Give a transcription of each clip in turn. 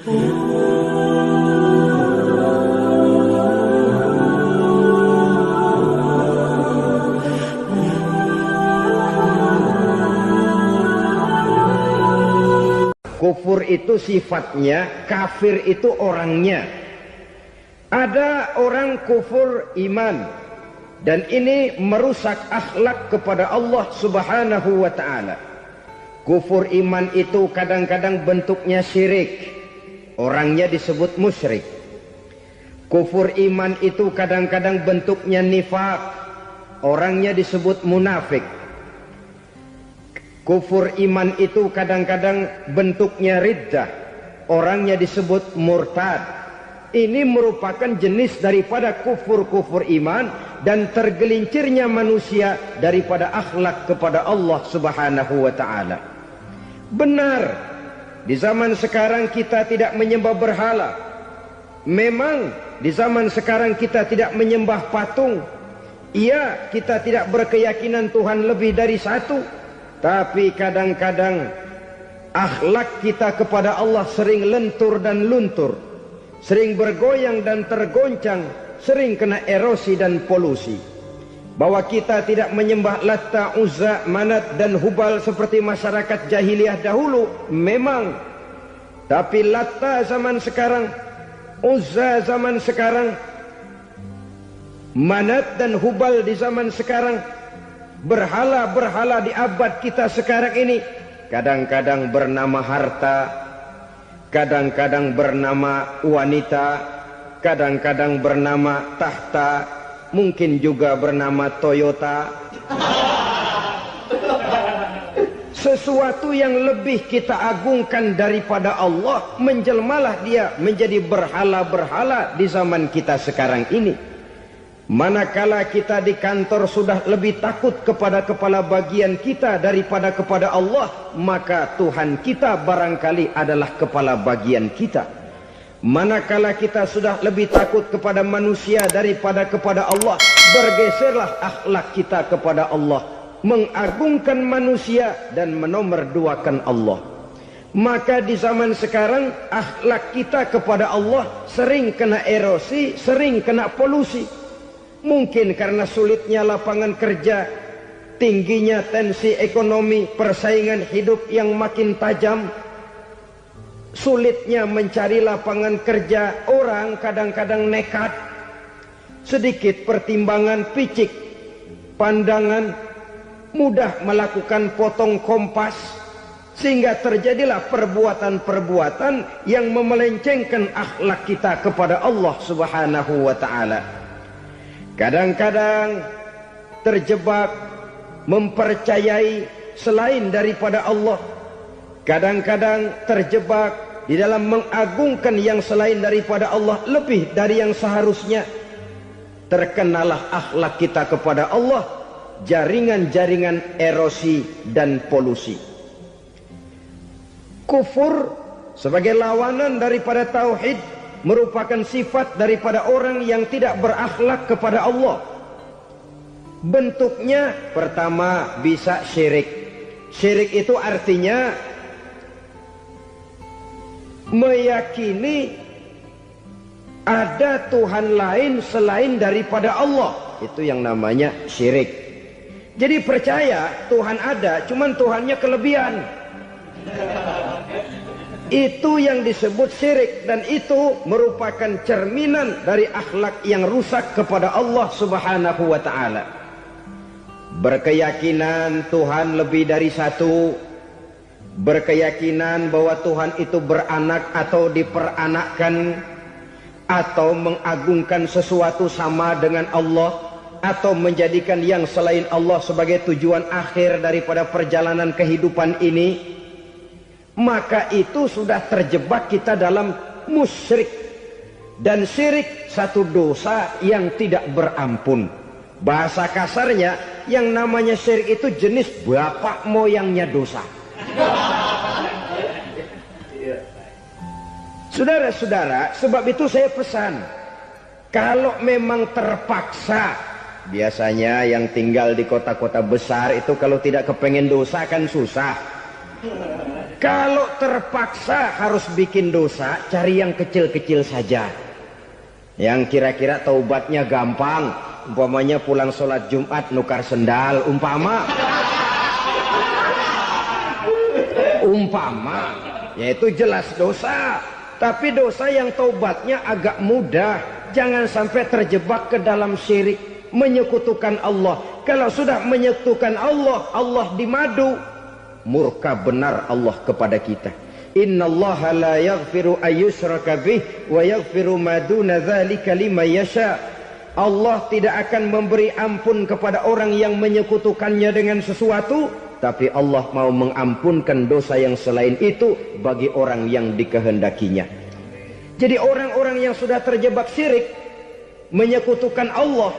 Kufur itu sifatnya, kafir itu orangnya. Ada orang kufur iman, dan ini merusak akhlak kepada Allah Subhanahu wa ta'ala. Kufur iman itu kadang-kadang bentuknya syirik, orangnya disebut musyrik. Kufur iman itu kadang-kadang bentuknya nifaq, orangnya disebut munafik. Kufur iman itu kadang-kadang bentuknya riddah, orangnya disebut murtad. Ini merupakan jenis daripada kufur-kufur iman dan tergelincirnya manusia daripada akhlak kepada Allah Subhanahu wa ta'ala. Benar, di zaman sekarang kita tidak menyembah berhala. Memang di zaman sekarang kita tidak menyembah patung. Iya, kita tidak berkeyakinan Tuhan lebih dari satu. Tapi kadang-kadang akhlak kita kepada Allah sering lentur dan luntur, sering bergoyang dan tergoncang, sering kena erosi dan polusi. Bahwa kita tidak menyembah Latta, Uzza, Manat dan Hubal seperti masyarakat jahiliyah dahulu, memang. Tapi Latta zaman sekarang, Uzza zaman sekarang, Manat dan Hubal di zaman sekarang, berhala-berhala di abad kita sekarang ini kadang-kadang bernama harta, kadang-kadang bernama wanita, kadang-kadang bernama tahta, mungkin juga bernama Toyota. Sesuatu yang lebih kita agungkan daripada Allah, menjelmalah dia menjadi berhala-berhala di zaman kita sekarang ini. Manakala kita di kantor sudah lebih takut kepada kepala bagian kita daripada kepada Allah, maka Tuhan kita barangkali adalah kepala bagian kita. Manakala kita sudah lebih takut kepada manusia daripada kepada Allah, bergeserlah akhlak kita kepada Allah, mengagungkan manusia dan menomorduakan Allah. Maka di zaman sekarang akhlak kita kepada Allah sering kena erosi, sering kena polusi. Mungkin karena sulitnya lapangan kerja, tingginya tensi ekonomi, persaingan hidup yang makin tajam, sulitnya mencari lapangan kerja, orang kadang-kadang nekat, sedikit pertimbangan, picik pandangan, mudah melakukan potong kompas, sehingga terjadilah perbuatan-perbuatan yang memelencengkan akhlak kita kepada Allah Subhanahu wa ta'ala. Kadang-kadang terjebak mempercayai selain daripada Allah. Kadang-kadang terjebak di dalam mengagungkan yang selain daripada Allah lebih dari yang seharusnya. Terkenalah akhlak kita kepada Allah jaringan-jaringan erosi dan polusi. Kufur sebagai lawanan daripada tauhid merupakan sifat daripada orang yang tidak berakhlak kepada Allah. Bentuknya pertama bisa syirik. Syirik itu artinya meyakini ada Tuhan lain selain daripada Allah. Itu yang namanya syirik. Jadi percaya Tuhan ada, cuman Tuhannya kelebihan. Itu yang disebut syirik, dan itu merupakan cerminan dari akhlak yang rusak kepada Allah Subhanahu wa ta'ala. Berkeyakinan Tuhan lebih dari satu, berkeyakinan bahwa Tuhan itu beranak atau diperanakkan, atau mengagungkan sesuatu sama dengan Allah, atau menjadikan yang selain Allah sebagai tujuan akhir daripada perjalanan kehidupan ini, maka itu sudah terjebak kita dalam musyrik. Dan syirik satu dosa yang tidak berampun. Bahasa kasarnya, yang namanya syirik itu jenis bapak moyangnya dosa. Saudara-saudara, sebab itu saya pesan, kalau memang terpaksa, biasanya yang tinggal di kota-kota besar itu kalau tidak kepengen dosa kan susah. Kalau terpaksa harus bikin dosa, cari yang kecil-kecil saja. Yang kira-kira taubatnya gampang. Umpamanya pulang sholat Jumat nukar sendal, umpama, yaitu jelas dosa. Tapi dosa yang taubatnya agak mudah. Jangan sampai terjebak ke dalam syirik, menyekutukan Allah. Kalau sudah menyekutukan Allah, Allah dimadu, murka benar Allah kepada kita. Innallaha la yaghfiru ayyushraka bih wa yaghfiru ma duna dzalika liman yasha. Allah tidak akan memberi ampun kepada orang yang menyekutukannya dengan sesuatu, tapi Allah mau mengampunkan dosa yang selain itu bagi orang yang dikehendakinya. Jadi orang-orang yang sudah terjebak syirik, menyekutukan Allah,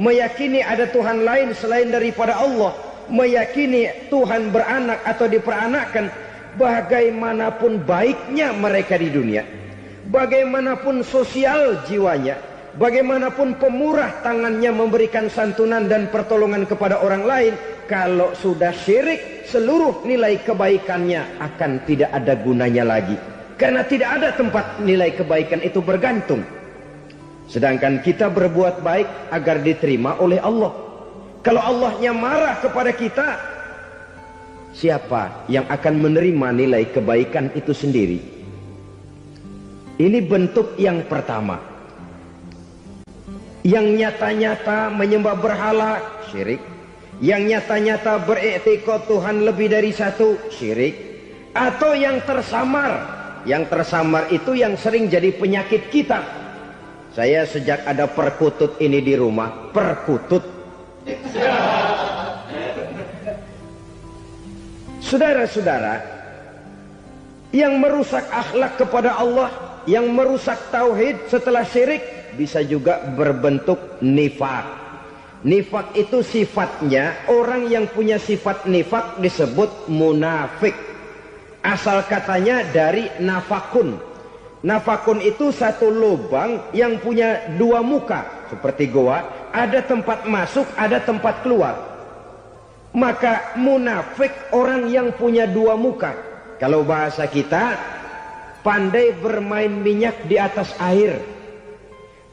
meyakini ada Tuhan lain selain daripada Allah, meyakini Tuhan beranak atau diperanakkan, bagaimanapun baiknya mereka di dunia, bagaimanapun sosial jiwanya, bagaimanapun pemurah tangannya memberikan santunan dan pertolongan kepada orang lain, kalau sudah syirik, seluruh nilai kebaikannya akan tidak ada gunanya lagi. Karena tidak ada tempat nilai kebaikan itu bergantung. Sedangkan kita berbuat baik agar diterima oleh Allah. Kalau Allahnya marah kepada kita, siapa yang akan menerima nilai kebaikan itu sendiri? Ini bentuk yang pertama. Yang nyata-nyata menyembah berhala, syirik. Yang nyata-nyata beriktikad Tuhan lebih dari satu, syirik. Atau yang tersamar. Yang tersamar itu yang sering jadi penyakit kita. Saya sejak ada perkutut ini di rumah, perkutut. Saudara-saudara, yang merusak akhlak kepada Allah, yang merusak tauhid setelah syirik, bisa juga berbentuk nifak. Nifak itu sifatnya, orang yang punya sifat nifak disebut munafik. Asal katanya dari nafakun. Nafakun itu satu lubang yang punya dua muka, seperti goa, ada tempat masuk, ada tempat keluar. Maka munafik orang yang punya dua muka. Kalau bahasa kita, pandai bermain minyak di atas air.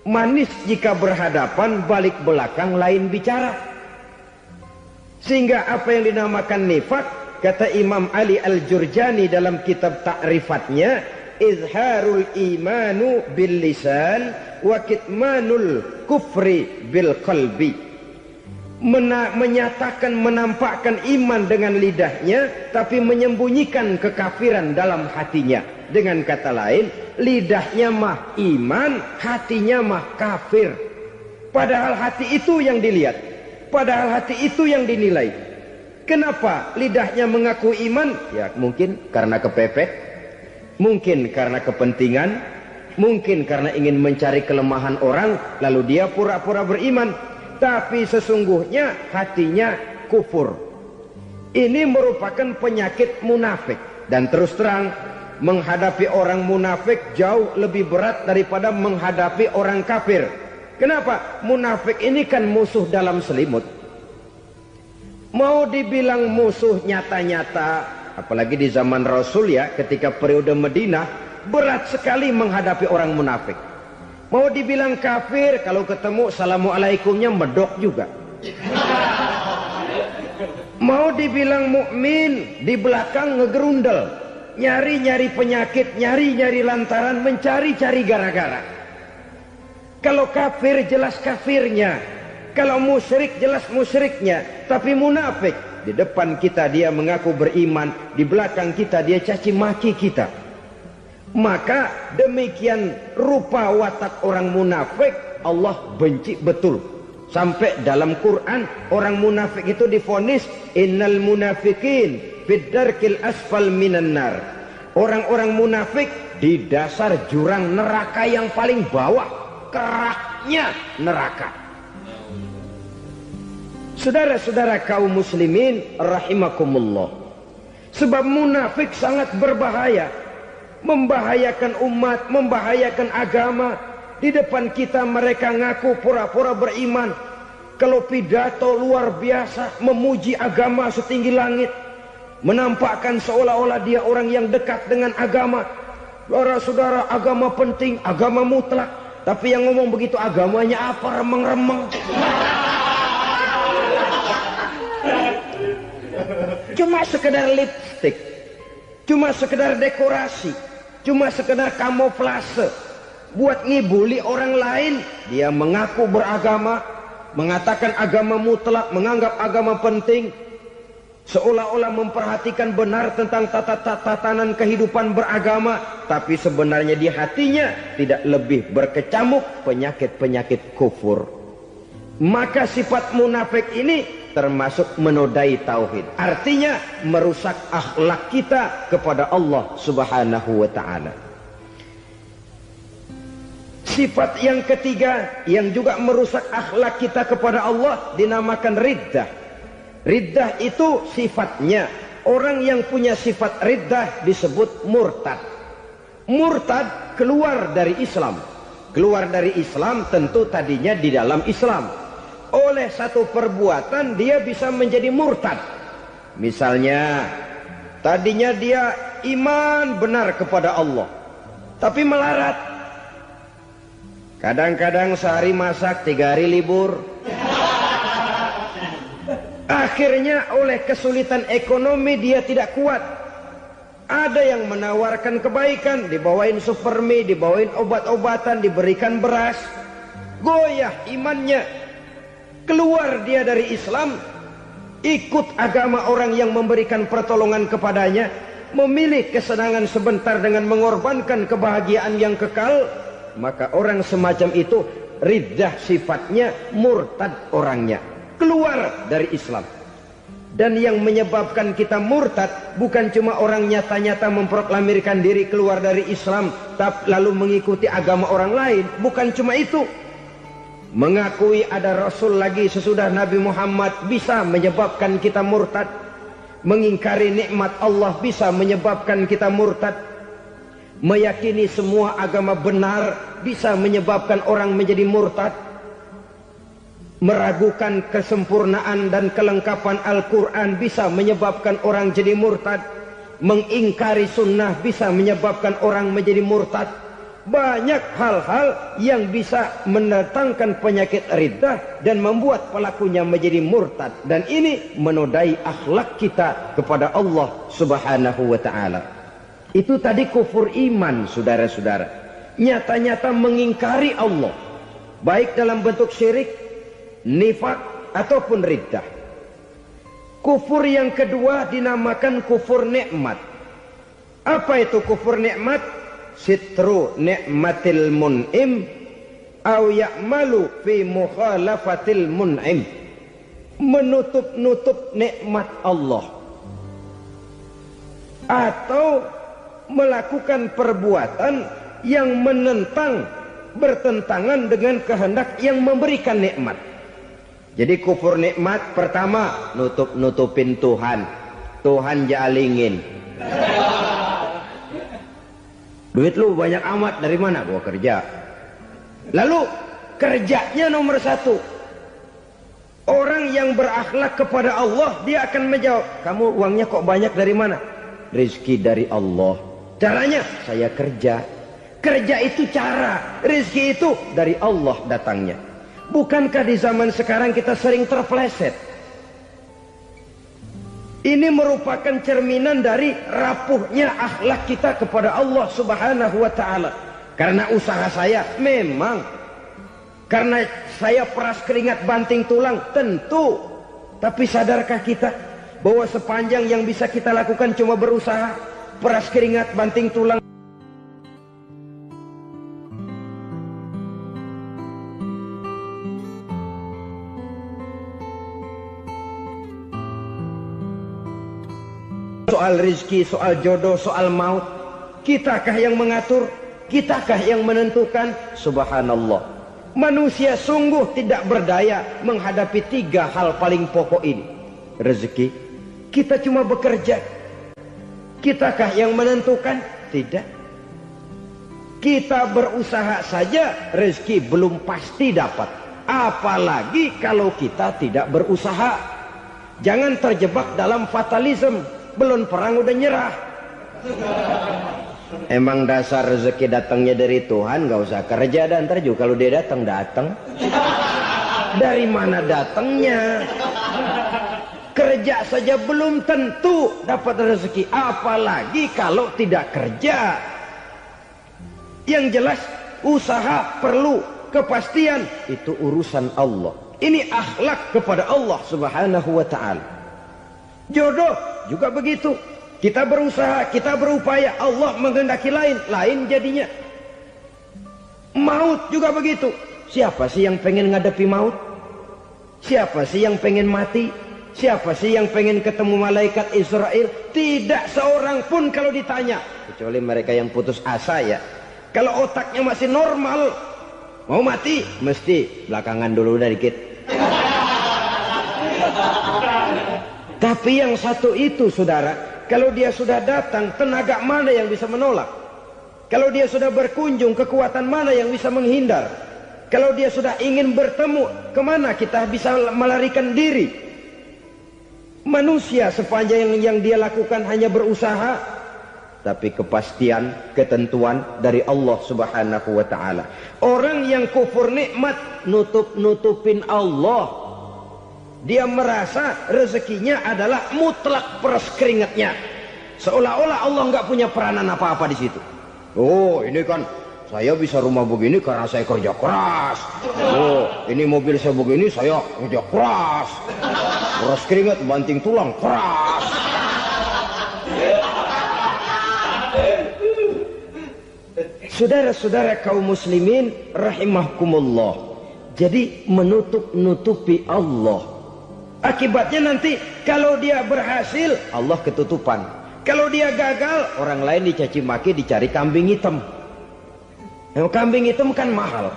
Manis jika berhadapan, balik belakang lain bicara. Sehingga apa yang dinamakan nifak, kata Imam Ali Al-Jurjani dalam kitab ta'rifatnya, izharul imanu bil lisan wa kitmanul kufri bil qalbi. Menyatakan, menampakkan iman dengan lidahnya, tapi menyembunyikan kekafiran dalam hatinya. Dengan kata lain, lidahnya mah iman, hatinya mah kafir. Padahal hati itu yang dilihat, padahal hati itu yang dinilai. Kenapa lidahnya mengaku iman? Ya mungkin karena kepepet, mungkin karena kepentingan, mungkin karena ingin mencari kelemahan orang, lalu dia pura-pura beriman. Tapi sesungguhnya hatinya kufur. Ini merupakan penyakit munafik. Dan terus terang, menghadapi orang munafik jauh lebih berat daripada menghadapi orang kafir. Kenapa? Munafik ini kan musuh dalam selimut. Mau dibilang musuh nyata-nyata, apalagi di zaman Rasul ya, ketika periode Madinah, berat sekali menghadapi orang munafik. Mau dibilang kafir, kalau ketemu assalamualaikumnya medok juga. Mau dibilang mukmin, di belakang ngegerundel, nyari-nyari penyakit, nyari-nyari lantaran, mencari-cari gara-gara. Kalau kafir jelas kafirnya, kalau musyrik jelas musyriknya. Tapi munafik, di depan kita dia mengaku beriman, di belakang kita dia caci maki kita. Maka demikian rupa watak orang munafik, Allah benci betul. Sampai dalam Quran orang munafik itu divonis innal munafikin fid darkil asfal minan nar. Orang-orang munafik di dasar jurang neraka yang paling bawah, keraknya neraka. Saudara-saudara kaum muslimin rahimakumullah, sebab munafik sangat berbahaya, membahayakan umat, membahayakan agama. Di depan kita mereka ngaku pura-pura beriman, kalau pidato luar biasa memuji agama setinggi langit, menampakkan seolah-olah dia orang yang dekat dengan agama. Saudara-saudara, agama penting, agama mutlak. Tapi yang ngomong begitu agamanya apa? Remeng-remeng. Cuma sekedar lipstick, cuma sekedar dekorasi, cuma sekedar kamuflase buat ngibuli orang lain. Dia mengaku beragama, mengatakan agama mutlak, menganggap agama penting, seolah-olah memperhatikan benar tentang tatanan kehidupan beragama, tapi sebenarnya di hatinya tidak lebih berkecamuk penyakit-penyakit kufur. Maka sifat munafik ini termasuk menodai tauhid, artinya merusak akhlak kita kepada Allah Subhanahu wa ta'ala. Sifat yang ketiga yang juga merusak akhlak kita kepada Allah dinamakan riddah. Riddah itu sifatnya, orang yang punya sifat riddah disebut murtad. Murtad keluar dari Islam. Keluar dari Islam tentu tadinya di dalam Islam. Oleh satu perbuatan dia bisa menjadi murtad. Misalnya tadinya dia iman benar kepada Allah, tapi melarat. Kadang-kadang sehari masak, 3 hari libur. Akhirnya oleh kesulitan ekonomi dia tidak kuat. Ada yang menawarkan kebaikan, dibawain supermi, dibawain obat-obatan, diberikan beras. Goyah imannya, keluar dia dari Islam, ikut agama orang yang memberikan pertolongan kepadanya, memilih kesenangan sebentar dengan mengorbankan kebahagiaan yang kekal. Maka orang semacam itu riddah sifatnya, murtad orangnya, keluar dari Islam. Dan yang menyebabkan kita murtad bukan cuma orang nyata-nyata memproklamirkan diri keluar dari Islam tapi lalu mengikuti agama orang lain. Bukan cuma itu, mengakui ada Rasul lagi sesudah Nabi Muhammad bisa menyebabkan kita murtad. Mengingkari nikmat Allah bisa menyebabkan kita murtad. Meyakini semua agama benar bisa menyebabkan orang menjadi murtad. Meragukan kesempurnaan dan kelengkapan Al-Quran bisa menyebabkan orang jadi murtad. Mengingkari sunnah bisa menyebabkan orang menjadi murtad. Banyak hal-hal yang bisa mendatangkan penyakit riddah dan membuat pelakunya menjadi murtad. Dan ini menodai akhlak kita kepada Allah Subhanahu wa ta'ala. Itu tadi kufur iman, saudara-saudara. Nyata-nyata mengingkari Allah, baik dalam bentuk syirik, nifak, ataupun riddah. Kufur yang kedua dinamakan kufur nikmat. Apa itu kufur nikmat? Sitru nikmatil mun'im au ya'malu fi mukhalafatil mun'im. Menutup-nutup nikmat Allah, atau melakukan perbuatan yang menentang, bertentangan dengan kehendak yang memberikan nikmat. Jadi kufur nikmat pertama, nutup-nutupin Tuhan. Tuhan jalingin. Duit lu banyak amat, dari mana? Gua kerja. Lalu kerjanya nomor 1. Orang yang berakhlak kepada Allah, dia akan menjawab, kamu uangnya kok banyak, dari mana? Rizki dari Allah. Caranya, saya kerja. Kerja itu cara, rizki itu dari Allah datangnya. Bukankah di zaman sekarang kita sering terpeleset? Ini merupakan cerminan dari rapuhnya akhlak kita kepada Allah Subhanahu wa ta'ala. Karena usaha saya memang, karena saya peras keringat banting tulang, tentu. Tapi sadarkah kita bahwa sepanjang yang bisa kita lakukan cuma berusaha, peras keringat banting tulang? Soal rizki, soal jodoh, soal maut, kitakah yang mengatur? Kitakah yang menentukan? Subhanallah. Manusia sungguh tidak berdaya menghadapi 3 hal paling pokok ini. Rezeki, kita cuma bekerja. Kitakah yang menentukan? Tidak. Kita berusaha saja, rezeki belum pasti dapat. Apalagi kalau kita tidak berusaha. Jangan terjebak dalam fatalisme. belum perang udah nyerah. Emang dasar rezeki datangnya dari Tuhan, gak usah kerja, dan ntar juga kalau dia datang. Dari mana datangnya? Kerja saja belum tentu dapat rezeki, apalagi kalau tidak kerja. Yang jelas usaha perlu kepastian, itu urusan Allah. Ini akhlak kepada Allah Subhanahu wa ta'ala. Jodoh juga begitu. Kita berusaha, kita berupaya, Allah menghendaki lain jadinya. Maut juga begitu. Siapa sih yang pengen ngadepi maut? Siapa sih yang pengen mati? Siapa sih yang pengen ketemu malaikat Israel? Tidak seorang pun kalau ditanya, kecuali mereka yang putus asa ya. Kalau otaknya masih normal, mau mati mesti belakangan dulu udah dikit. Tapi yang satu itu saudara, kalau dia sudah datang, tenaga mana yang bisa menolak? Kalau dia sudah berkunjung, kekuatan mana yang bisa menghindar? Kalau dia sudah ingin bertemu, kemana kita bisa melarikan diri? Manusia sepanjang yang dia lakukan hanya berusaha, tapi kepastian, ketentuan dari Allah Subhanahu wa ta'ala. Orang yang kufur nikmat, nutupin Allah. Dia merasa rezekinya adalah mutlak peras keringatnya, seolah-olah Allah nggak punya peranan apa-apa di situ. Oh, ini kan saya bisa rumah begini karena saya kerja keras. Oh, ini mobil saya begini saya kerja keras. Peras keringat, banting tulang, keras. Saudara-saudara kaum muslimin rahimahkumullah. Jadi menutupi Allah. Akibatnya nanti kalau dia berhasil, Allah ketutupan. Kalau dia gagal, orang lain dicaci maki, dicari kambing hitam. Yang kambing hitam kan mahal.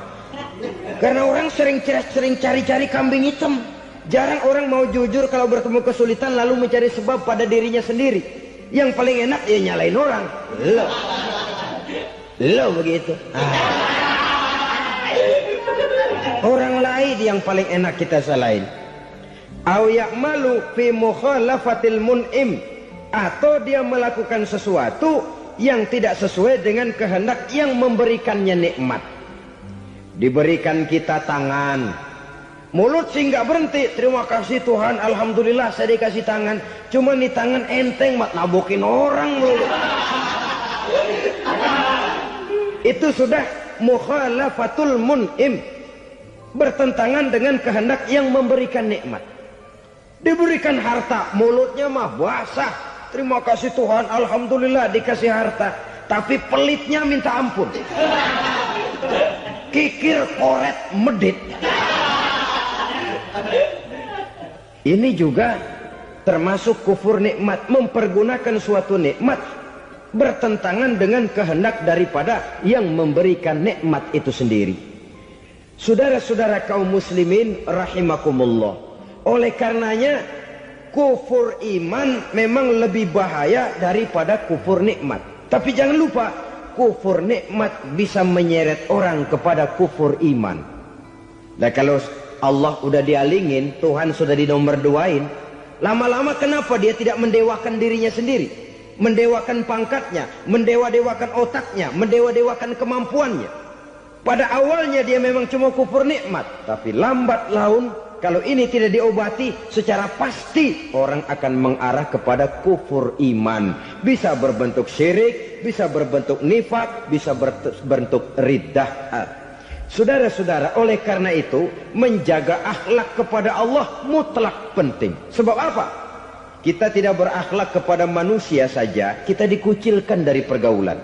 Karena orang sering cari-cari kambing hitam. Jarang orang mau jujur kalau bertemu kesulitan lalu mencari sebab pada dirinya sendiri. Yang paling enak ya nyalain orang. Lo begitu. Orang lain yang paling enak kita salahin. Au ya'malu fi mukhalafatil mun'im, atau dia melakukan sesuatu yang tidak sesuai dengan kehendak yang memberikannya nikmat. Diberikan kita tangan, mulut sih nggak berhenti, terima kasih Tuhan, alhamdulillah saya dikasih tangan. Cuma nih tangan enteng mat nabokin orang mulu. Itu sudah mukhalafatul mun'im, bertentangan dengan kehendak yang memberikan nikmat. Diberikan harta, mulutnya mah basah, terima kasih Tuhan, alhamdulillah dikasih harta, tapi pelitnya minta ampun. Kikir, koret, medit. Ini juga termasuk kufur nikmat, mempergunakan suatu nikmat bertentangan dengan kehendak daripada yang memberikan nikmat itu sendiri. Saudara-saudara kaum muslimin rahimakumullah. Oleh karenanya kufur iman memang lebih bahaya daripada kufur nikmat. Tapi jangan lupa, kufur nikmat bisa menyeret orang kepada kufur iman. Nah kalau Allah udah dialingin, Tuhan sudah dinomor duain, lama-lama kenapa dia tidak mendewakan dirinya sendiri? Mendewakan pangkatnya, mendewa-dewakan otaknya, mendewa-dewakan kemampuannya. Pada awalnya dia memang cuma kufur nikmat, tapi lambat laun kalau ini tidak diobati secara pasti, orang akan mengarah kepada kufur iman. Bisa berbentuk syirik, bisa berbentuk nifak, bisa berbentuk riddah. Saudara-saudara, oleh karena itu menjaga akhlak kepada Allah mutlak penting. Sebab apa? Kita tidak berakhlak kepada manusia saja, kita dikucilkan dari pergaulan.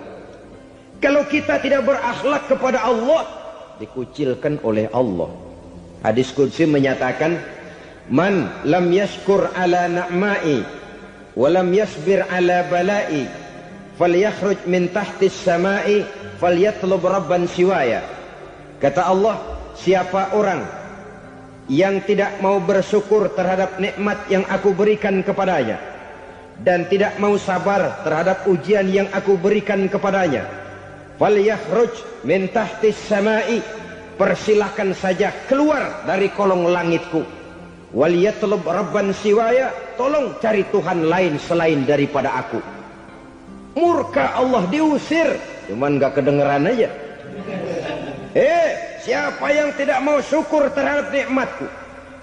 Kalau kita tidak berakhlak kepada Allah, dikucilkan oleh Allah. Hadis qudsi menyatakan, man lam yashkur ala na'mai wa lam yasbir ala balai falyakhruj min tahtis samai falyatlub rabban siwaya. Kata Allah, siapa orang yang tidak mau bersyukur terhadap nikmat yang aku berikan kepadanya dan tidak mau sabar terhadap ujian yang aku berikan kepadanya, falyakhruj min tahtis samai, persilahkan saja keluar dari kolong langitku. Wal yatlub rabban siwaya, tolong cari Tuhan lain selain daripada aku. Murka Allah, diusir, cuman gak kedengeran aja. Siapa yang tidak mau syukur terhadap nikmatku,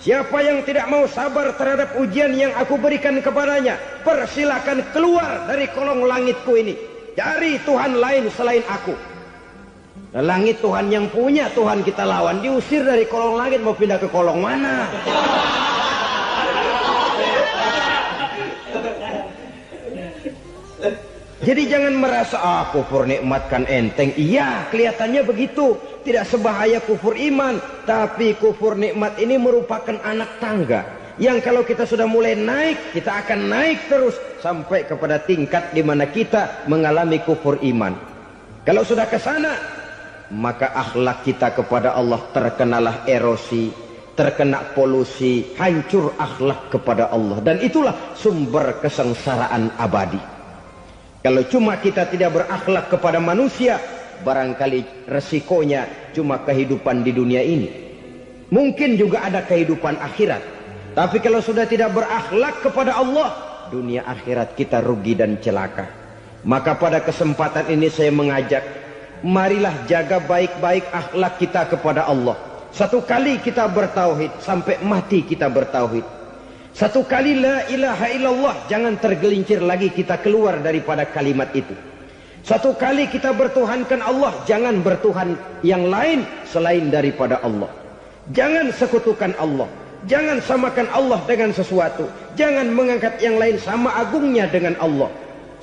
siapa yang tidak mau sabar terhadap ujian yang aku berikan kepadanya, persilakan keluar dari kolong langitku ini, cari Tuhan lain selain aku. Nah, langit Tuhan yang punya, Tuhan kita lawan, diusir dari kolong langit, mau pindah ke kolong mana? Jadi jangan merasa kufur nikmat kan enteng. Iya, kelihatannya begitu, tidak sebahaya kufur iman. Tapi kufur nikmat ini merupakan anak tangga yang kalau kita sudah mulai naik, kita akan naik terus sampai kepada tingkat di mana kita mengalami kufur iman. Kalau sudah ke sana, maka akhlak kita kepada Allah terkenalah erosi, terkena polusi, hancur akhlak kepada Allah, dan itulah sumber kesengsaraan abadi. Kalau cuma kita tidak berakhlak kepada manusia, barangkali resikonya cuma kehidupan di dunia ini. Mungkin juga ada kehidupan akhirat. Tapi kalau sudah tidak berakhlak kepada Allah, dunia akhirat kita rugi dan celaka. Maka pada kesempatan ini saya mengajak, marilah jaga baik-baik akhlak kita kepada Allah. Satu kali kita bertauhid, sampai mati kita bertauhid. Satu kali la ilaha illallah, jangan tergelincir lagi kita keluar daripada kalimat itu. Satu kali kita bertuhankan Allah, jangan bertuhan yang lain selain daripada Allah. Jangan sekutukan Allah, jangan samakan Allah dengan sesuatu, jangan mengangkat yang lain sama agungnya dengan Allah.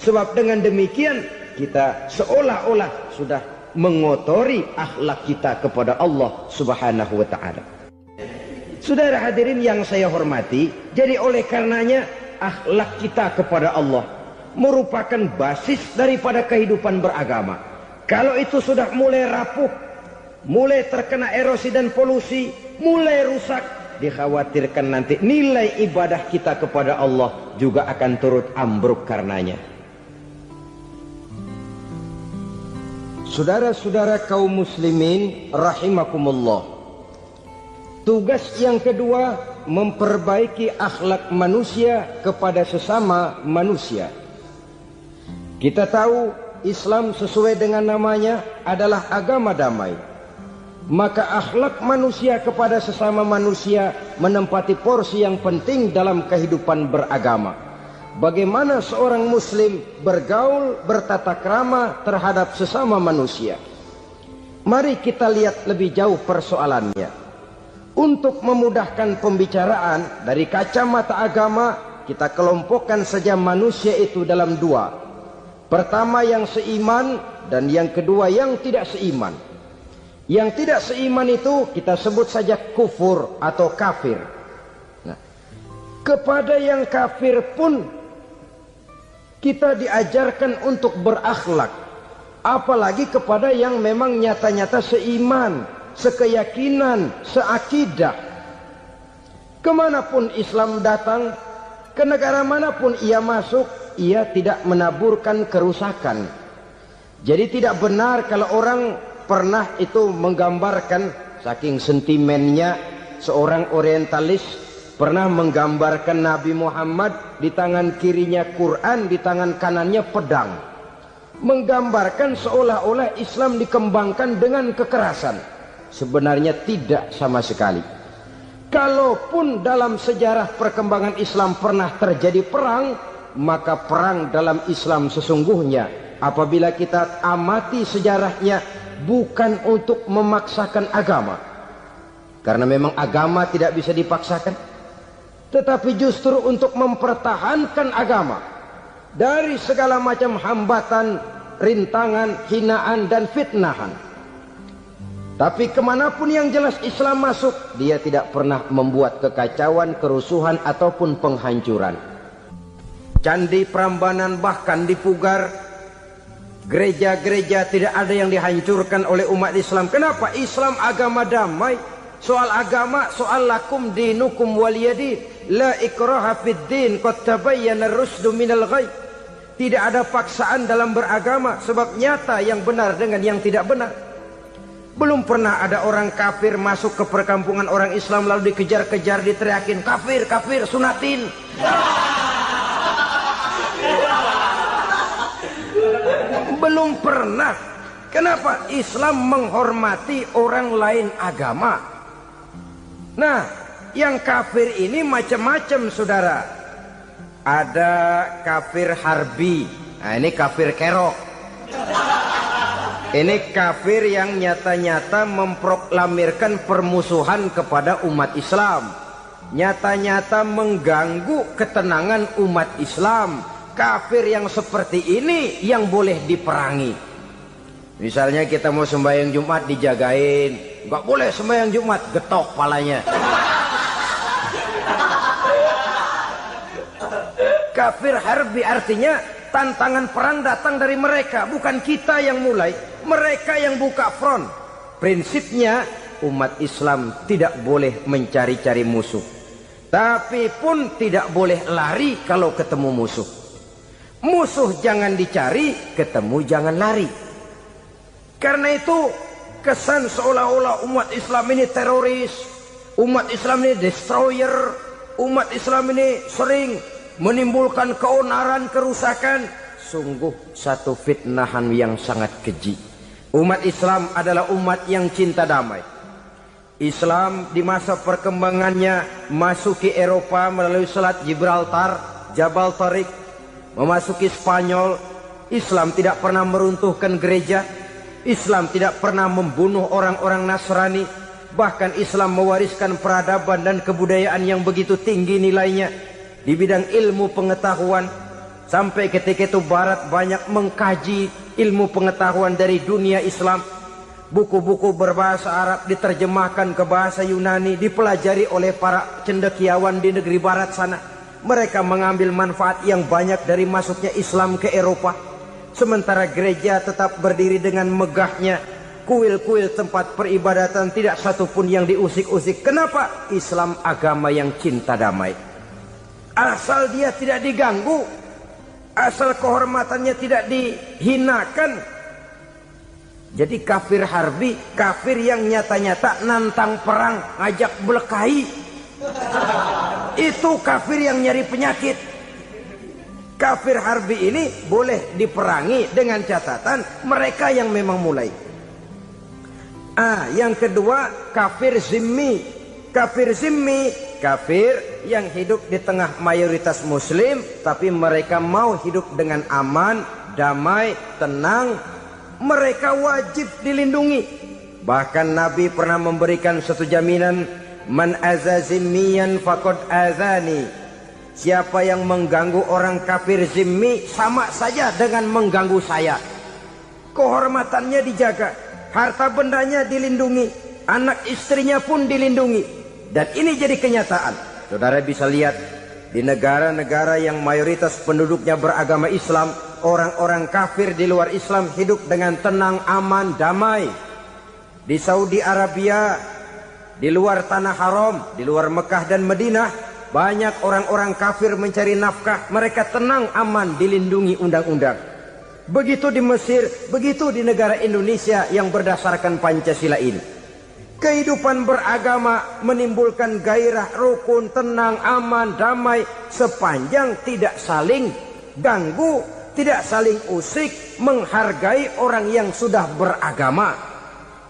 Sebab dengan demikian kita seolah-olah sudah mengotori akhlak kita kepada Allah Subhanahu wa ta'ala. Saudara hadirin yang saya hormati, jadi oleh karenanya akhlak kita kepada Allah merupakan basis daripada kehidupan beragama. Kalau itu sudah mulai rapuh, mulai terkena erosi dan polusi, mulai rusak, dikhawatirkan nanti nilai ibadah kita kepada Allah juga akan turut ambruk karenanya. Saudara-saudara kaum muslimin rahimakumullah, tugas yang kedua, memperbaiki akhlak manusia kepada sesama manusia. Kita tahu Islam sesuai dengan namanya adalah agama damai. Maka akhlak manusia kepada sesama manusia menempati porsi yang penting dalam kehidupan beragama. Bagaimana seorang muslim bergaul, bertata krama terhadap sesama manusia. Mari kita lihat lebih jauh persoalannya. Untuk memudahkan pembicaraan dari kacamata agama, kita kelompokkan saja manusia itu dalam dua. Pertama yang seiman, dan yang kedua yang tidak seiman. Yang tidak seiman itu kita sebut saja kufur atau kafir. Nah, kepada yang kafir pun kita diajarkan untuk berakhlak, apalagi kepada yang memang nyata-nyata seiman, sekeyakinan, seakidah. Kemanapun Islam datang, ke negara manapun ia masuk, ia tidak menaburkan kerusakan. Jadi tidak benar kalau orang pernah itu menggambarkan, saking sentimennya seorang orientalis pernah menggambarkan Nabi Muhammad di tangan kirinya Quran, di tangan kanannya pedang, menggambarkan seolah-olah Islam dikembangkan dengan kekerasan. Sebenarnya tidak sama sekali. Kalaupun dalam sejarah perkembangan Islam pernah terjadi perang, maka perang dalam Islam sesungguhnya, apabila kita amati sejarahnya, bukan untuk memaksakan agama, karena memang agama tidak bisa dipaksakan, tetapi justru untuk mempertahankan agama dari segala macam hambatan, rintangan, hinaan dan fitnahan. Tapi kemanapun yang jelas Islam masuk, dia tidak pernah membuat kekacauan, kerusuhan ataupun penghancuran. Candi Prambanan bahkan dipugar, gereja-gereja tidak ada yang dihancurkan oleh umat Islam. Kenapa? Islam agama damai. Soal agama, soal lakum dinukum waliyadin, la ikraha fid din, qad tabayyana ar-rusdu minal ghayy. Tidak ada paksaan dalam beragama, sebab nyata yang benar dengan yang tidak benar. Belum pernah ada orang kafir masuk ke perkampungan orang Islam lalu dikejar-kejar, diteriakin kafir, kafir, sunatin. Belum pernah. Kenapa? Islam menghormati orang lain agama. Nah, yang kafir ini macam-macam, saudara. Ada kafir harbi. Nah, ini kafir kerok. Ini kafir yang nyata-nyata memproklamirkan permusuhan kepada umat Islam. Nyata-nyata mengganggu ketenangan umat Islam. Kafir yang seperti ini yang boleh diperangi. Misalnya kita mau sembahyang Jumat dijagain, nggak boleh sembahyang Jumat, getok palanya. Kafir harbi artinya tantangan perang datang dari mereka, bukan kita yang mulai, mereka yang buka front. Prinsipnya umat Islam tidak boleh mencari-cari musuh, tapi pun tidak boleh lari kalau ketemu musuh. Musuh jangan dicari, ketemu jangan lari. Karena itu kesan seolah-olah umat Islam ini teroris, umat Islam ini destroyer, umat Islam ini sering menimbulkan keonaran, kerusakan. Sungguh satu fitnahan yang sangat keji. Umat Islam adalah umat yang cinta damai. Islam di masa perkembangannya masuki Eropa melalui Selat Gibraltar, Jabal Tariq, memasuki Spanyol. Islam tidak pernah meruntuhkan gereja. Islam tidak pernah membunuh orang-orang Nasrani. Bahkan Islam mewariskan peradaban dan kebudayaan yang begitu tinggi nilainya di bidang ilmu pengetahuan. Sampai ketika itu Barat banyak mengkaji ilmu pengetahuan dari dunia Islam. Buku-buku berbahasa Arab diterjemahkan ke bahasa Yunani, dipelajari oleh para cendekiawan di negeri Barat sana. Mereka mengambil manfaat yang banyak dari masuknya Islam ke Eropa. Sementara gereja tetap berdiri dengan megahnya. Kuil-kuil tempat peribadatan tidak satupun yang diusik-usik. Kenapa? Islam agama yang cinta damai. Asal dia tidak diganggu, asal kehormatannya tidak dihinakan. Jadi kafir harbi, kafir yang nyata-nyata nantang perang, ngajak berkelahi. Itu kafir yang nyari penyakit. Kafir harbi ini boleh diperangi dengan catatan mereka yang memang mulai. Yang kedua kafir zimmi. Kafir zimmi, kafir yang hidup di tengah mayoritas muslim, tapi mereka mau hidup dengan aman, damai, tenang. Mereka wajib dilindungi. Bahkan Nabi pernah memberikan satu jaminan, man aza zimmiyan faqad azani. Siapa yang mengganggu orang kafir zimmi sama saja dengan mengganggu saya. Kehormatannya dijaga, harta bendanya dilindungi, anak istrinya pun dilindungi. Dan ini jadi kenyataan. Saudara bisa lihat di negara-negara yang mayoritas penduduknya beragama Islam, orang-orang kafir di luar Islam hidup dengan tenang, aman, damai. Di Saudi Arabia, di luar tanah haram, di luar Mekah dan Madinah, banyak orang-orang kafir mencari nafkah. Mereka tenang, aman, dilindungi undang-undang. Begitu di Mesir, begitu di negara Indonesia yang berdasarkan Pancasila ini. Kehidupan beragama menimbulkan gairah, rukun, tenang, aman, damai, sepanjang tidak saling ganggu, tidak saling usik, menghargai orang yang sudah beragama,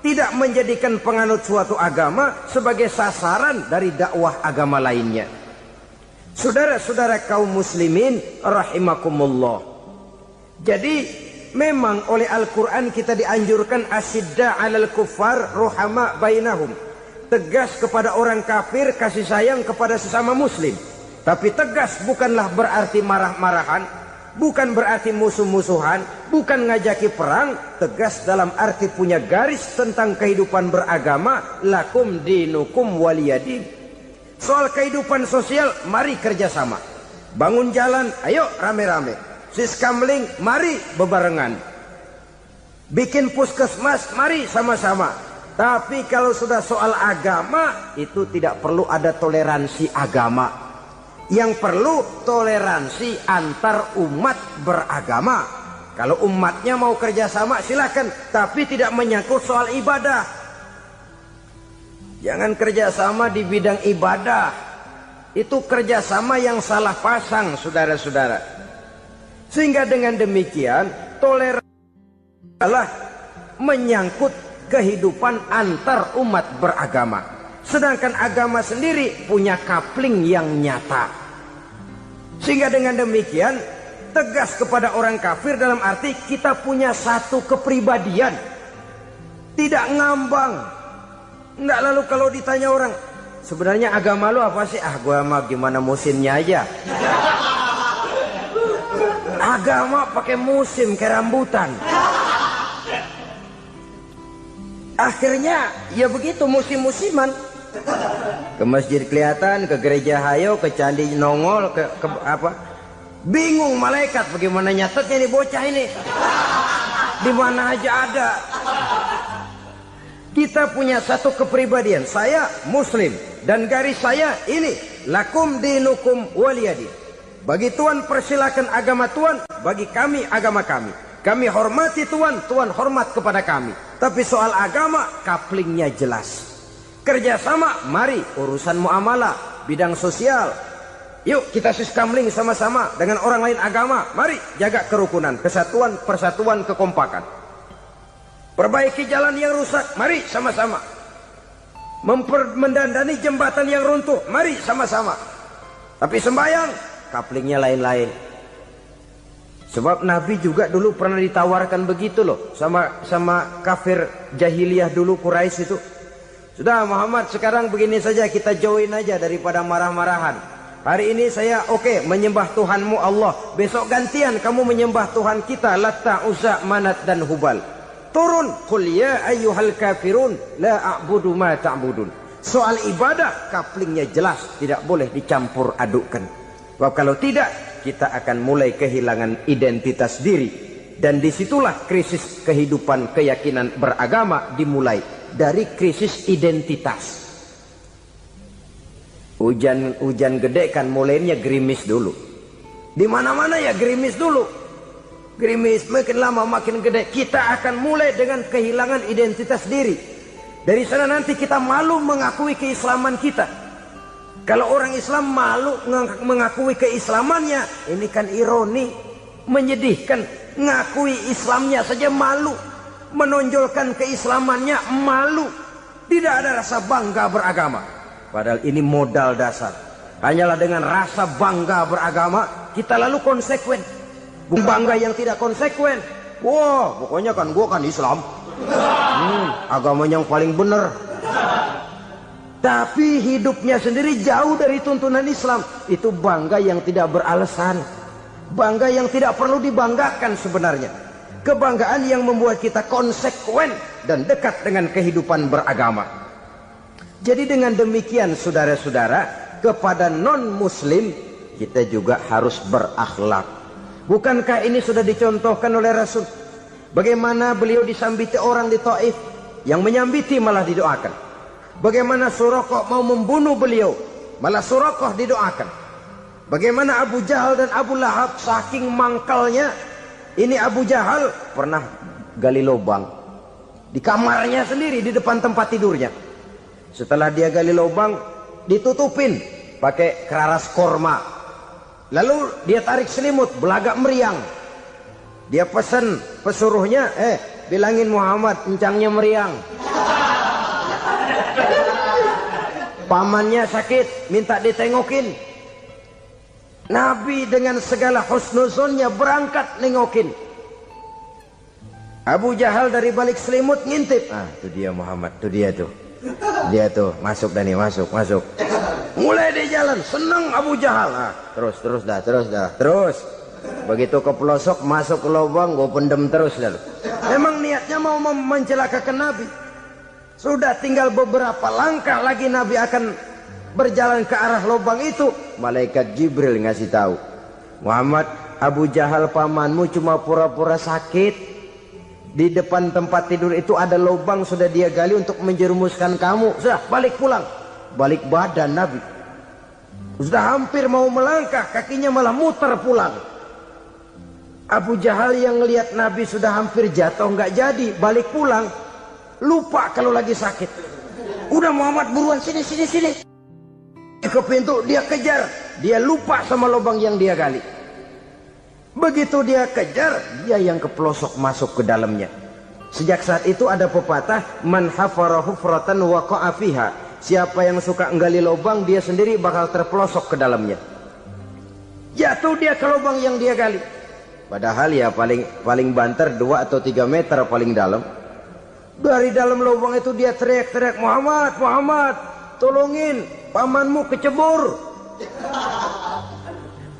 tidak menjadikan penganut suatu agama sebagai sasaran dari dakwah agama lainnya. Saudara-saudara kaum muslimin rahimakumullah. Jadi memang oleh Al-Quran kita dianjurkan asyidda 'alal kuffar ruhama bainahum. Tegas kepada orang kafir, kasih sayang kepada sesama muslim. Tapi tegas bukanlah berarti marah-marahan, bukan berarti musuh-musuhan, bukan ngajaki perang. Tegas dalam arti punya garis tentang kehidupan beragama, lakum dinukum waliyadin. Soal kehidupan sosial, mari kerjasama. Bangun jalan, ayo rame-rame. Siskamling, mari bebarengan. Bikin puskesmas, mari sama-sama. Tapi kalau sudah soal agama, itu tidak perlu ada toleransi agama. Yang perlu toleransi antar umat beragama. Kalau umatnya mau kerjasama silakan, tapi tidak menyangkut soal ibadah. Jangan kerjasama di bidang ibadah. Itu kerjasama yang salah pasang, saudara-saudara. Sehingga dengan demikian toleransi adalah menyangkut kehidupan antar umat beragama. Sedangkan agama sendiri punya kapling yang nyata. Sehingga dengan demikian tegas kepada orang kafir dalam arti kita punya satu kepribadian. Tidak ngambang. Enggak, lalu kalau ditanya orang, sebenarnya agama lu apa sih? Ah, gua mah gimana musimnya aja. Agama pakai musim kayak rambutan. Akhirnya ya begitu, musim-musiman. Ke masjid kelihatan, ke gereja hayo, ke candi nongol, ke apa? Bingung malaikat bagaimana nyatetnya nih bocah ini. Di mana aja ada. Kita punya satu kepribadian. Saya muslim dan garis saya ini, lakum dinukum waliyadin. Bagi Tuhan persilakan agama Tuhan, bagi kami agama kami. Kami hormati Tuhan, Tuhan hormat kepada kami. Tapi soal agama kaplingnya jelas. Kerjasama, mari urusan muamalah, bidang sosial. Yuk kita siskamling sama-sama dengan orang lain agama. Mari jaga kerukunan, kesatuan, persatuan, kekompakan. Perbaiki jalan yang rusak, mari sama-sama. Mendandani jembatan yang runtuh, mari sama-sama. Tapi sembahyang, kaplingnya lain-lain. Sebab Nabi juga dulu pernah ditawarkan begitu loh sama kafir jahiliyah dulu, Quraisy itu. Sudah Muhammad, sekarang begini saja, kita join aja daripada marah-marahan. Hari ini saya oke, menyembah Tuhanmu Allah. Besok gantian kamu menyembah Tuhan kita, Latta, Uzza, Manat dan Hubal. Turun, qul ya ayyuhal kafirun la a'budu ma ta'budun. Soal ibadah kaplingnya jelas, tidak boleh dicampur adukkan. Sebab kalau tidak, kita akan mulai kehilangan identitas diri. Dan disitulah krisis kehidupan keyakinan beragama dimulai. Dari krisis identitas. Hujan gede kan mulainya gerimis dulu. Di mana-mana ya gerimis dulu. Gerimis makin lama makin gede. Kita akan mulai dengan kehilangan identitas diri. Dari sana nanti kita malu mengakui keislaman kita. Kalau orang Islam malu mengakui keislamannya, ini kan ironi, menyedihkan. Ngakui Islamnya saja malu, menonjolkan keislamannya malu. Tidak ada rasa bangga beragama. Padahal ini modal dasar. Hanyalah dengan rasa bangga beragama kita lalu konsekuen. Bangga yang tidak konsekuen, wah pokoknya kan gua kan Islam, agama yang paling benar. Tapi hidupnya sendiri jauh dari tuntunan Islam. Itu bangga yang tidak beralasan, bangga yang tidak perlu dibanggakan sebenarnya. Kebanggaan yang membuat kita konsekuen dan dekat dengan kehidupan beragama. Jadi dengan demikian saudara-saudara, kepada non-muslim kita juga harus berakhlak. Bukankah ini sudah dicontohkan oleh Rasul? Bagaimana beliau disambiti orang di Taif, yang menyambiti malah didoakan. Bagaimana Suraqah mau membunuh beliau, malah Suraqah didoakan. Bagaimana Abu Jahal dan Abu Lahab saking mangkalnya. Ini Abu Jahal pernah gali lubang di kamarnya sendiri, di depan tempat tidurnya. Setelah dia gali lubang, ditutupin pakai keraras korma. Lalu dia tarik selimut, belagak meriang. Dia pesan pesuruhnya, bilangin Muhammad encangnya meriang. Pamannya sakit, minta ditengokin. Nabi dengan segala husnuzonnya berangkat nengokin. Abu Jahal dari balik selimut ngintip. Ah, itu dia Muhammad, itu dia tuh. Dia tuh, masuk Dani, masuk. Mulai di jalan, seneng Abu Jahal. Ah, terus dah. Begitu ke pelosok, masuk ke lubang, gue pendem terus lalu. Memang niatnya mau mencelakakan Nabi. Sudah tinggal beberapa langkah lagi Nabi akan berjalan ke arah lubang itu. Malaikat Jibril ngasih tahu, Muhammad, Abu Jahal pamanmu cuma pura-pura sakit. Di depan tempat tidur itu ada lubang sudah dia gali untuk menjerumuskan kamu. Sudah balik pulang. Balik badan Nabi. Sudah hampir mau melangkah, kakinya malah muter pulang. Abu Jahal yang ngelihat Nabi sudah hampir jatuh nggak jadi, balik pulang, lupa kalau lagi sakit. Udah Muhammad buruan sini. Ke pintu dia kejar, dia lupa sama lubang yang dia gali. Begitu dia kejar, dia yang kepelosok masuk ke dalamnya. Sejak saat itu ada pepatah, man hafara hufratan waqa'a fiha. Siapa yang suka nggali lubang, dia sendiri bakal terpelosok ke dalamnya. Jatuh dia ke lubang yang dia gali. Padahal ya paling banter 2 atau 3 meter paling dalam. Dari dalam lubang itu dia teriak-teriak, Muhammad, tolongin, pamanmu kecebur.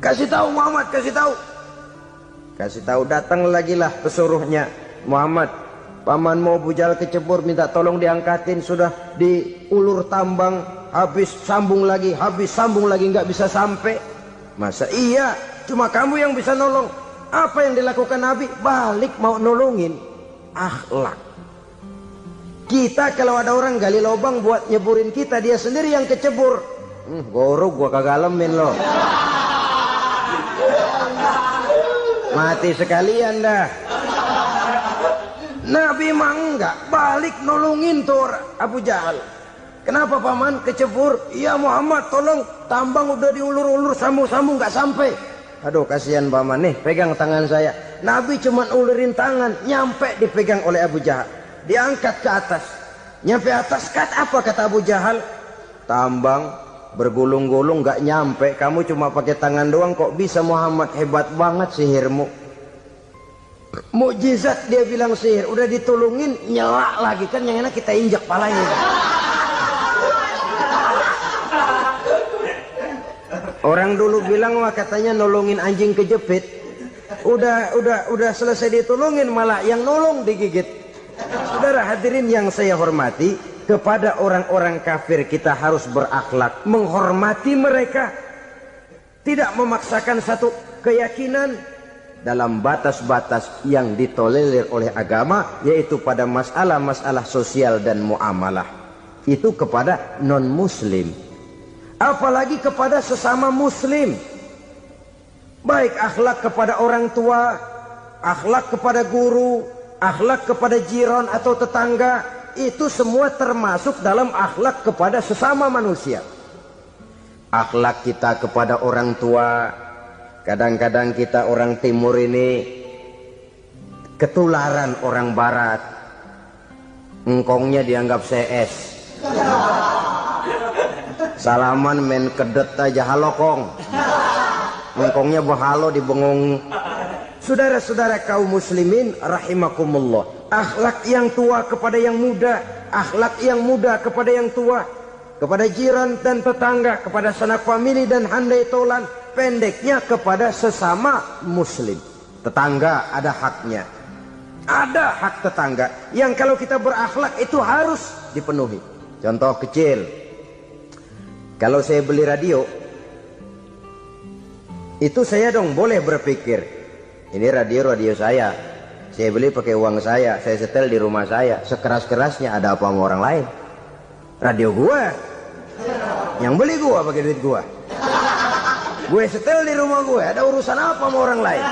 Kasih tahu Muhammad, kasih tahu. Datang lagi lah pesuruhnya, Muhammad, pamanmu Abu Jahal kecebur, minta tolong diangkatin. Sudah diulur tambang, habis sambung lagi, nggak bisa sampai. Masa iya cuma kamu yang bisa nolong? Apa yang dilakukan Nabi? Balik mau nolongin. Akhlak. Kita kalau ada orang gali lubang buat nyeburin kita, dia sendiri yang kecebur. Gorok gua kagak lemin loh. Mati sekalian dah. Nabi mah enggak, balik nolongin tuh Abu Jahal. Kenapa paman kecebur? Iya Muhammad, tolong, tambang udah diulur-ulur, sambung-sambung nggak sampai. Aduh kasihan paman nih, pegang tangan saya. Nabi cuma ulurin tangan, nyampe dipegang oleh Abu Jahal. Diangkat ke atas. Nyampe atas, apa kata Abu Jahal? Tambang bergulung-gulung nggak nyampe, kamu cuma pakai tangan doang kok bisa Muhammad, hebat banget sihirmu. Mukjizat dia bilang sihir, udah ditolongin nyelak lagi, kan yang enak kita injak palanya. Orang dulu bilang wah katanya nolongin anjing kejepit. Udah selesai ditolongin malah yang nolong digigit. Saudara hadirin yang saya hormati, kepada orang-orang kafir kita harus berakhlak, menghormati mereka, tidak memaksakan satu keyakinan dalam batas-batas yang ditolerir oleh agama, yaitu pada masalah-masalah sosial dan muamalah. Itu kepada non-muslim, apalagi kepada sesama muslim. Baik akhlak kepada orang tua, akhlak kepada guru, akhlak kepada jiran atau tetangga, itu semua termasuk dalam akhlak kepada sesama manusia. Akhlak kita kepada orang tua, kadang-kadang kita orang timur ini ketularan orang barat. Engkongnya dianggap CS. Salaman main kedet aja, halo kong. Engkongnya bahalo dibengong. Saudara-saudara kaum muslimin rahimakumullah, akhlak yang tua kepada yang muda, akhlak yang muda kepada yang tua, kepada jiran dan tetangga, kepada sanak famili dan handai tolan, pendeknya kepada sesama muslim. Tetangga ada haknya, ada hak tetangga yang kalau kita berakhlak itu harus dipenuhi. Contoh kecil, kalau saya beli radio, itu saya dong boleh berpikir, ini radio saya beli pakai uang saya setel di rumah saya, sekeras-kerasnya ada apa sama orang lain? Radio gua, yang beli gua pakai duit gua, gue setel di rumah gue, ada urusan apa sama orang lain?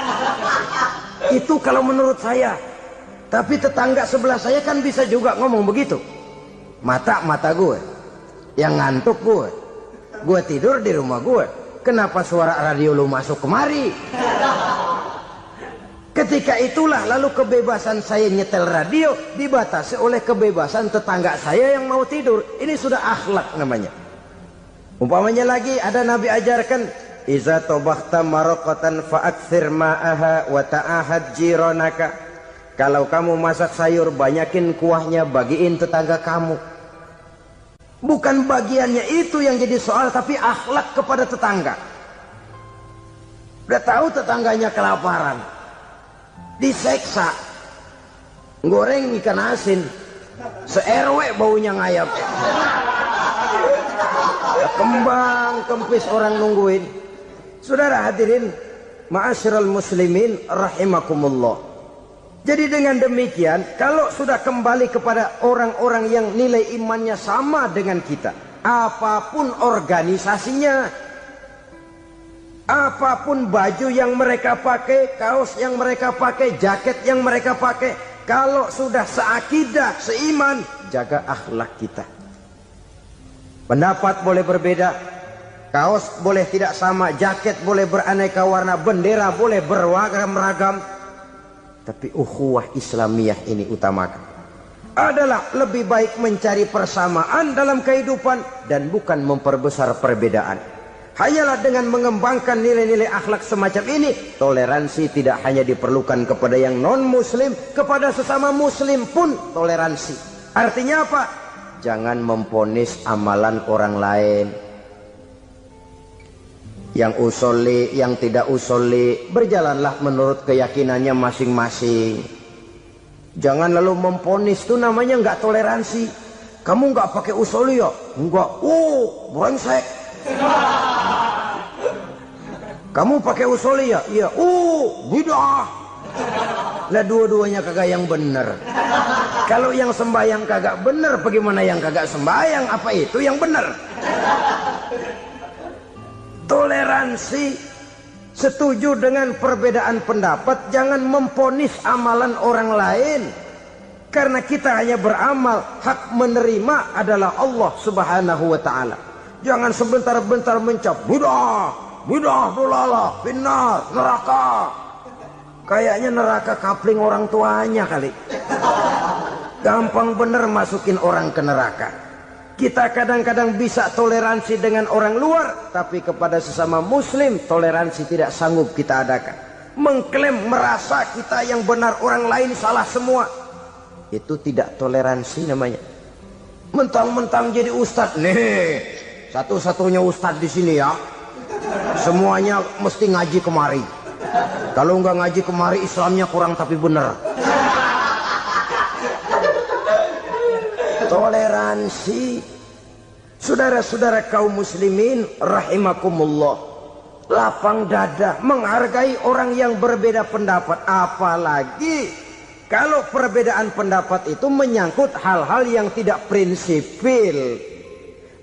Itu kalau menurut saya. Tapi tetangga sebelah saya kan bisa juga ngomong begitu. Mata gue, yang ngantuk gue tidur di rumah gue, kenapa suara radio lu masuk kemari? Ketika itulah lalu kebebasan saya nyetel radio dibatasi oleh kebebasan tetangga saya yang mau tidur. Ini sudah akhlak namanya. Umpamanya lagi ada Nabi ajarkan, iza tobakhta maraqatan fa'akthir ma'aha wa ta'ahad jiranaka. Kalau kamu masak sayur, banyakin kuahnya, bagiin tetangga kamu. Bukan bagiannya itu yang jadi soal, tapi akhlak kepada tetangga. Udah tahu tetangganya kelaparan, diseksa, goreng ikan asin, se-RW baunya ngayap, kembang kempis orang nungguin. Saudara hadirin ma'asyiral muslimin rahimakumullah. Jadi dengan demikian, kalau sudah kembali kepada orang-orang yang nilai imannya sama dengan kita, apapun organisasinya, Apapun baju yang mereka pakai, kaos yang mereka pakai, jaket yang mereka pakai, kalau sudah seakidah, seiman, jaga akhlak kita. Pendapat boleh berbeda, kaos boleh tidak sama, jaket boleh beraneka warna, bendera boleh beragam-ragam, tapi ukhuwah Islamiyah ini utamakan. Adalah lebih baik mencari persamaan dalam kehidupan dan bukan memperbesar perbedaan. Hanyalah dengan mengembangkan nilai-nilai akhlak semacam ini, toleransi tidak hanya diperlukan kepada yang non-muslim, kepada sesama muslim pun toleransi. Artinya apa? Jangan memponis amalan orang lain. Yang usoli, yang tidak usoli, berjalanlah menurut keyakinannya masing-masing. Jangan lalu memponis, itu namanya nggak toleransi. Kamu nggak pakai usoli ya? Enggak. Brengsek. Kamu pakai usoli ya? Iya. Bidah. Lah dua-duanya kagak yang bener. Kalau yang sembahyang kagak bener, bagaimana yang kagak sembahyang? Apa itu yang bener? Toleransi, setuju dengan perbedaan pendapat, jangan memponis amalan orang lain. Karena kita hanya beramal, hak menerima adalah Allah Subhanahu wa ta'ala. Jangan sebentar-bentar mencap bidah dolalah, finnar, neraka. Kayaknya neraka kapling orang tuanya kali. Gampang bener masukin orang ke neraka. Kita kadang-kadang bisa toleransi dengan orang luar, tapi kepada sesama muslim toleransi tidak sanggup kita adakan. Mengklaim merasa kita yang benar, orang lain salah semua, itu tidak toleransi namanya. Mentang-mentang jadi ustadz, nih satu-satunya ustadz di sini ya, semuanya mesti ngaji kemari. Kalau nggak ngaji kemari, Islamnya kurang tapi bener. Toleransi. Saudara-saudara kaum muslimin rahimakumullah, lapang dada menghargai orang yang berbeda pendapat, apalagi kalau perbedaan pendapat itu menyangkut hal-hal yang tidak prinsipil,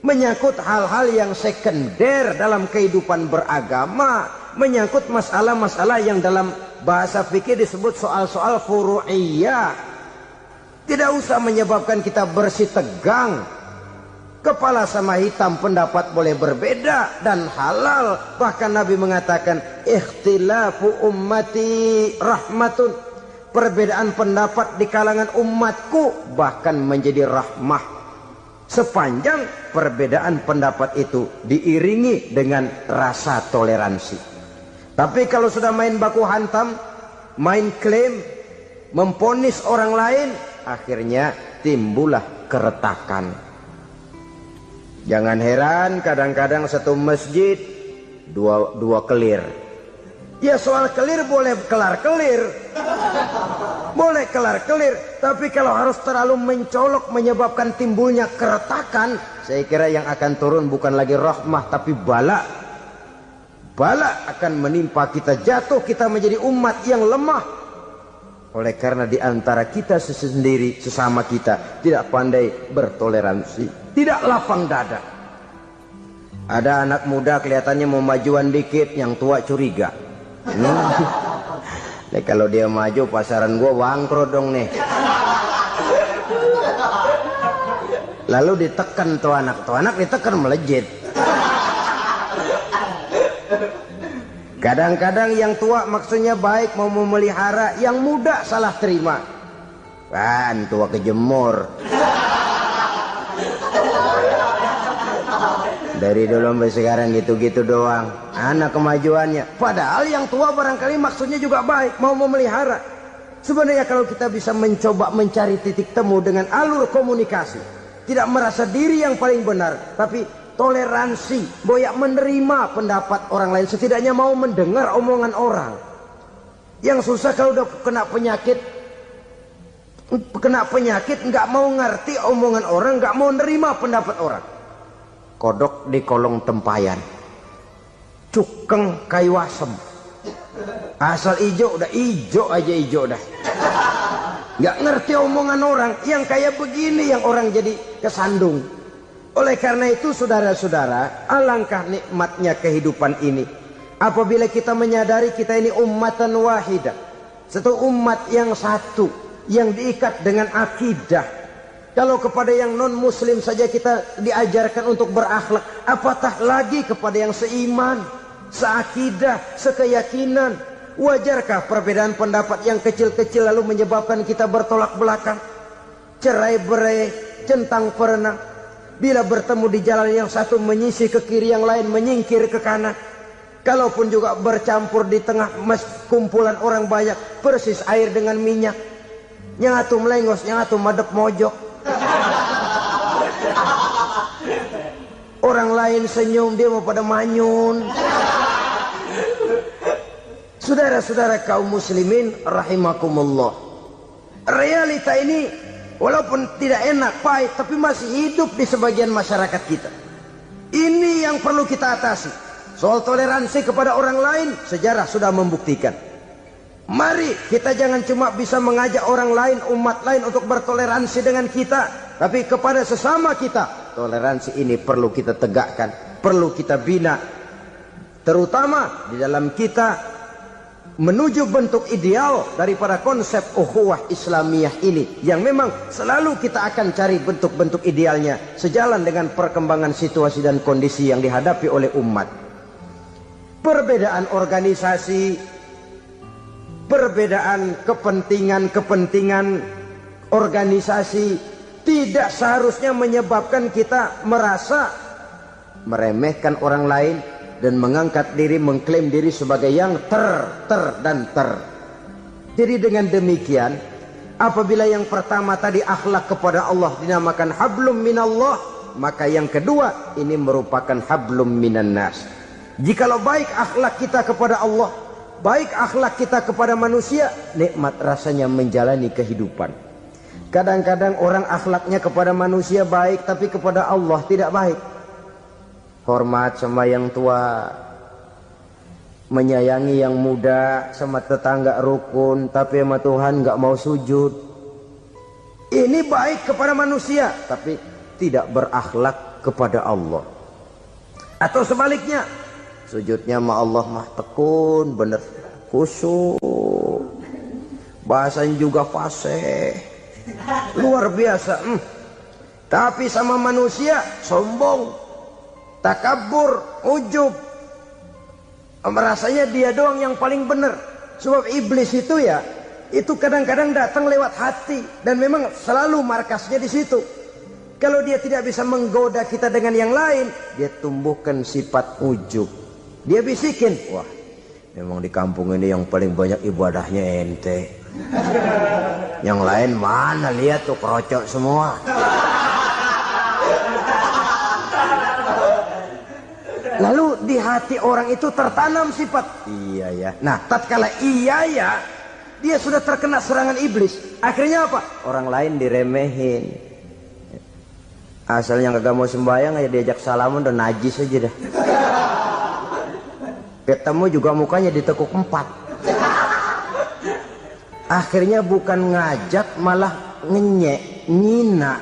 menyangkut hal-hal yang sekunder dalam kehidupan beragama, menyangkut masalah-masalah yang dalam bahasa fikih disebut soal-soal furu'iyah. Tidak usah menyebabkan kita bersih tegang. Kepala sama hitam pendapat boleh berbeda dan halal. Bahkan Nabi mengatakan ikhtilafu ummati rahmatun. Perbedaan pendapat di kalangan umatku bahkan menjadi rahmah, sepanjang perbedaan pendapat itu diiringi dengan rasa toleransi. Tapi kalau sudah main baku hantam, main klaim, memponis orang lain, akhirnya timbullah keretakan. Jangan heran kadang-kadang satu masjid dua kelir. Ya soal kelir boleh kelar-kelir, boleh kelar-kelir, tapi kalau harus terlalu mencolok menyebabkan timbulnya keretakan, saya kira yang akan turun bukan lagi rahmah tapi bala. Bala akan menimpa kita, jatuh kita menjadi umat yang lemah. Oleh karena di antara kita sendiri, sesama kita tidak pandai bertoleransi, tidak lapang dada. Ada anak muda kelihatannya mau majuan dikit, yang tua curiga. Nih kalau dia maju pasaran gua bangkrut dong nih. Lalu ditekan tuh anak ditekan melejit. Kadang-kadang yang tua maksudnya baik, mau memelihara, yang muda salah terima. Kan tua kejemur. Dari dulu sampai sekarang gitu-gitu doang. Anak kemajuannya. Padahal yang tua barangkali maksudnya juga baik, mau memelihara. Sebenarnya kalau kita bisa mencoba mencari titik temu dengan alur komunikasi, tidak merasa diri yang paling benar, tapi toleransi, boyak menerima pendapat orang lain, setidaknya mau mendengar omongan orang. Yang susah kalau udah kena penyakit, nggak mau ngerti omongan orang, nggak mau nerima pendapat orang. Kodok di kolong tempayan, cukeng kayu asem, asal ijo udah ijo aja ijo dah. Nggak ngerti omongan orang, yang kayak begini yang orang jadi kesandung. Oleh karena itu saudara-saudara, alangkah nikmatnya kehidupan ini. apabila kita menyadari kita ini ummatan wahidah, satu umat yang satu, yang diikat dengan akidah. Kalau kepada yang non muslim saja kita diajarkan untuk berakhlak, apatah lagi kepada yang seiman, seakidah, sekeyakinan. Wajarkah perbedaan pendapat yang kecil-kecil lalu menyebabkan kita bertolak belakang, cerai-berai, centang perenang? Bila bertemu di jalan yang satu menyisih ke kiri, yang lain menyingkir ke kanan. Kalaupun juga bercampur di tengah kumpulan orang banyak, persis air dengan minyak. Yang atu melengos, yang atu madep mojok. Orang lain senyum, dia mau pada manyun. Saudara-saudara kaum muslimin rahimakumullah, realita ini walaupun tidak enak, pahit, tapi masih hidup di sebagian masyarakat kita. Ini yang perlu kita atasi. Soal toleransi kepada orang lain, sejarah sudah membuktikan. Mari kita jangan cuma bisa mengajak orang lain, umat lain untuk bertoleransi dengan kita, tapi kepada sesama kita, toleransi ini perlu kita tegakkan, perlu kita bina. Terutama di dalam kita menuju bentuk ideal daripada konsep ukhuwah Islamiyah ini, yang memang selalu kita akan cari bentuk-bentuk idealnya sejalan dengan perkembangan situasi dan kondisi yang dihadapi oleh umat. Perbedaan organisasi, perbedaan kepentingan organisasi tidak seharusnya menyebabkan kita merasa meremehkan orang lain dan mengangkat diri, mengklaim diri sebagai yang ter. Jadi dengan demikian, apabila yang pertama tadi akhlak kepada Allah dinamakan hablum minallah, maka yang kedua ini merupakan hablum minan nas. Jikalau baik akhlak kita kepada Allah, baik akhlak kita kepada manusia, nikmat rasanya menjalani kehidupan. Kadang-kadang orang akhlaknya kepada manusia baik, tapi kepada Allah tidak baik. Hormat sama yang tua, menyayangi yang muda, sama tetangga rukun, tapi sama Tuhan nggak mau sujud. Ini baik kepada manusia, tapi tidak berakhlak kepada Allah. Atau sebaliknya, sujudnya sama Allah mah tekun, bener, khusyuk, bahasanya juga fasih, luar biasa. Tapi sama manusia sombong, takabur, ujub, merasanya dia doang yang paling benar. Sebab iblis itu ya, itu kadang-kadang datang lewat hati, dan memang selalu markasnya di situ. Kalau dia tidak bisa menggoda kita dengan yang lain, dia tumbuhkan sifat ujub. Dia bisikin, wah memang di kampung ini yang paling banyak ibadahnya ente. Yang lain mana, lihat tuh kerocok semua. Lalu di hati orang itu tertanam sifat iya ya. Nah, tatkala iya ya, dia sudah terkena serangan iblis. Akhirnya apa? Orang lain diremehin. Asalnya kagak mau sembahyang, ya diajak salaman dan najis aja dah. Ketemu juga mukanya ditekuk 4. Akhirnya bukan ngajak, malah ngenyek, nyina.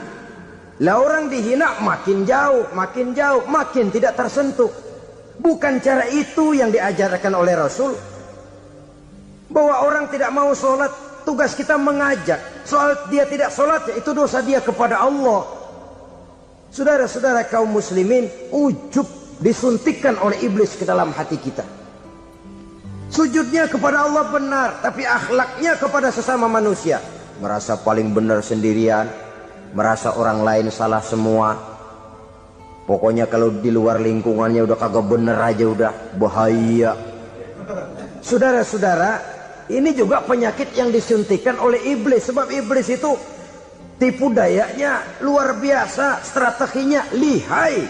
Lah orang dihina makin jauh, makin tidak tersentuh. Bukan cara itu yang diajarkan oleh Rasul. Bahwa orang tidak mau sholat, tugas kita mengajak. Soal dia tidak sholat, itu dosa dia kepada Allah. Saudara-saudara kaum muslimin, ujub disuntikkan oleh iblis ke dalam hati kita. Sujudnya kepada Allah benar, tapi akhlaknya kepada sesama manusia, merasa paling benar sendirian, merasa orang lain salah semua. Pokoknya kalau di luar lingkungannya udah kagak bener aja udah bahaya. Saudara-saudara, ini juga penyakit yang disuntikan oleh iblis. Sebab iblis itu tipu dayanya luar biasa, strateginya lihai.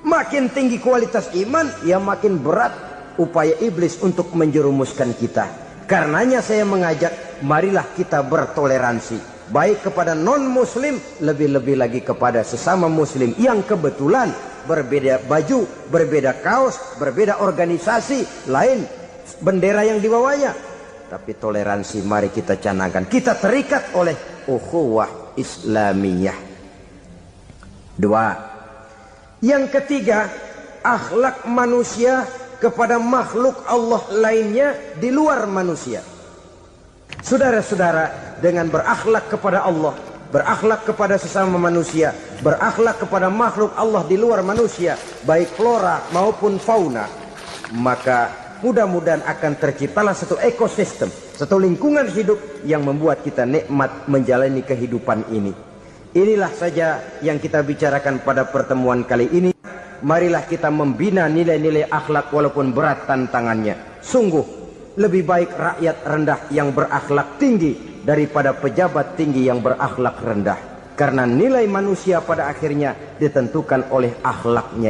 Makin tinggi kualitas iman, ya makin berat upaya iblis untuk menjerumuskan kita. Karenanya saya mengajak, marilah kita bertoleransi. Baik kepada non-muslim, lebih-lebih lagi kepada sesama muslim yang kebetulan berbeda baju, berbeda kaos, berbeda organisasi, lain bendera yang dibawanya. Tapi toleransi mari kita canangkan. Kita terikat oleh ukhuwah Islamiyah. 2. Yang ketiga, akhlak manusia kepada makhluk Allah lainnya di luar manusia. Saudara-saudara, dengan berakhlak kepada Allah, berakhlak kepada sesama manusia, berakhlak kepada makhluk Allah di luar manusia, baik flora maupun fauna, maka mudah-mudahan akan terciptalah satu ekosistem, satu lingkungan hidup yang membuat kita nikmat menjalani kehidupan ini. Inilah saja yang kita bicarakan pada pertemuan kali ini. Marilah kita membina nilai-nilai akhlak walaupun berat tantangannya. Sungguh lebih baik rakyat rendah yang berakhlak tinggi daripada pejabat tinggi yang berakhlak rendah. Karena nilai manusia pada akhirnya ditentukan oleh akhlaknya.